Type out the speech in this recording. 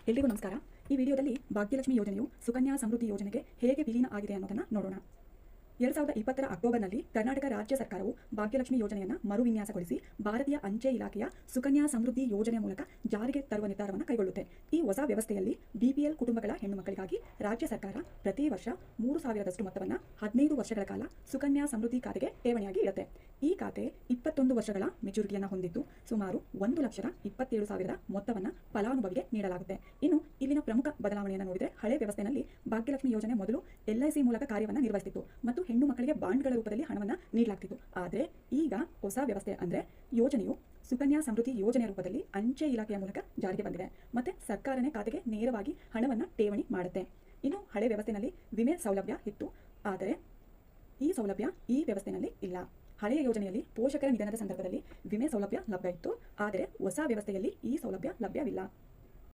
ಎಲ್ರಿಗೂ ನಮಸ್ಕಾರ. ಈ ವಿಡಿಯೋದಲ್ಲಿ ಭಾಗ್ಯಲಕ್ಷ್ಮಿ ಯೋಜನೆಯು ಸುಕನ್ಯಾ ಸಮೃದ್ಧಿ ಯೋಜನೆಗೆ ಹೇಗೆ ವಿಲೀನ ಆಗಿದೆ ಅನ್ನೋದನ್ನು ನೋಡೋಣ. 2020 ಅಕ್ಟೋಬರ್ನಲ್ಲಿ ಕರ್ನಾಟಕ ರಾಜ್ಯ ಸರ್ಕಾರವು ಭಾಗ್ಯಲಕ್ಷ್ಮಿ ಯೋಜನೆಯನ್ನು ಮರುವಿನ್ಯಾಸಗೊಳಿಸಿ ಭಾರತೀಯ ಅಂಚೆ ಇಲಾಖೆಯ ಸುಕನ್ಯಾ ಸಮೃದ್ಧಿ ಯೋಜನೆಯ ಮೂಲಕ ಜಾರಿಗೆ ತರುವ ನಿರ್ಧಾರವನ್ನು ಕೈಗೊಳ್ಳುತ್ತೆ. ಈ ಹೊಸ ವ್ಯವಸ್ಥೆಯಲ್ಲಿ ಬಿಪಿಎಲ್ ಕುಟುಂಬಗಳ ಹೆಣ್ಣು ಮಕ್ಕಳಿಗಾಗಿ ರಾಜ್ಯ ಸರ್ಕಾರ ಪ್ರತಿ ವರ್ಷ 3,000ದಷ್ಟು ಮೊತ್ತವನ್ನು 15 ವರ್ಷಗಳ ಕಾಲ ಸುಕನ್ಯಾ ಸಮೃದ್ಧಿ ಖಾತೆಗೆ ಠೇವಣಿಯಾಗಿ ಇಡುತ್ತೆ. ಈ ಖಾತೆ 21 ವರ್ಷಗಳ ಮೆಚುರಿಟಿಯನ್ನು ಹೊಂದಿದ್ದು ಸುಮಾರು 1,27,000 ಮೊತ್ತವನ್ನು ಫಲಾನುಭವಿಗೆ ನೀಡಲಾಗುತ್ತೆ. ಇನ್ನು ಇಲ್ಲಿನ ಪ್ರಮುಖ ಬದಲಾವಣೆಯನ್ನು ನೋಡಿದರೆ, ಹಳೆ ವ್ಯವಸ್ಥೆಯಲ್ಲಿ ಭಾಗ್ಯಲಕ್ಷ್ಮಿ ಯೋಜನೆ ಮೊದಲು LIC ಮೂಲಕ ಕಾರ್ಯವನ್ನು ನಿರ್ವಹಿಸುತ್ತಿತ್ತು ಮತ್ತು ಹೆಣ್ಣು ಮಕ್ಕಳಿಗೆ ಬಾಂಡ್ಗಳ ರೂಪದಲ್ಲಿ ಹಣವನ್ನು ನೀಡಲಾಗ್ತಿತ್ತು. ಆದರೆ ಈಗ ಹೊಸ ವ್ಯವಸ್ಥೆ ಅಂದರೆ ಯೋಜನೆಯು ಸುಕನ್ಯಾ ಸಮೃದ್ಧಿ ಯೋಜನೆ ರೂಪದಲ್ಲಿ ಅಂಚೆ ಇಲಾಖೆಯ ಮೂಲಕ ಜಾರಿಗೆ ಬಂದಿದೆ ಮತ್ತು ಸರ್ಕಾರನೇ ಖಾತೆಗೆ ನೇರವಾಗಿ ಹಣವನ್ನು ಠೇವಣಿ ಮಾಡುತ್ತೆ. ಇನ್ನು ಹಳೆ ವ್ಯವಸ್ಥೆಯಲ್ಲಿ ವಿಮೆ ಸೌಲಭ್ಯ ಇತ್ತು, ಆದರೆ ಈ ಸೌಲಭ್ಯ ಈ ವ್ಯವಸ್ಥೆಯಲ್ಲಿ ಇಲ್ಲ. ಹಳೆಯ ಯೋಜನೆಯಲ್ಲಿ ಪೋಷಕರ ನಿಧನದ ಸಂದರ್ಭದಲ್ಲಿ ವಿಮೆ ಸೌಲಭ್ಯ ಲಭ್ಯ ಇತ್ತು, ಆದರೆ ಹೊಸ ವ್ಯವಸ್ಥೆಯಲ್ಲಿ ಈ ಸೌಲಭ್ಯ ಲಭ್ಯವಿಲ್ಲ.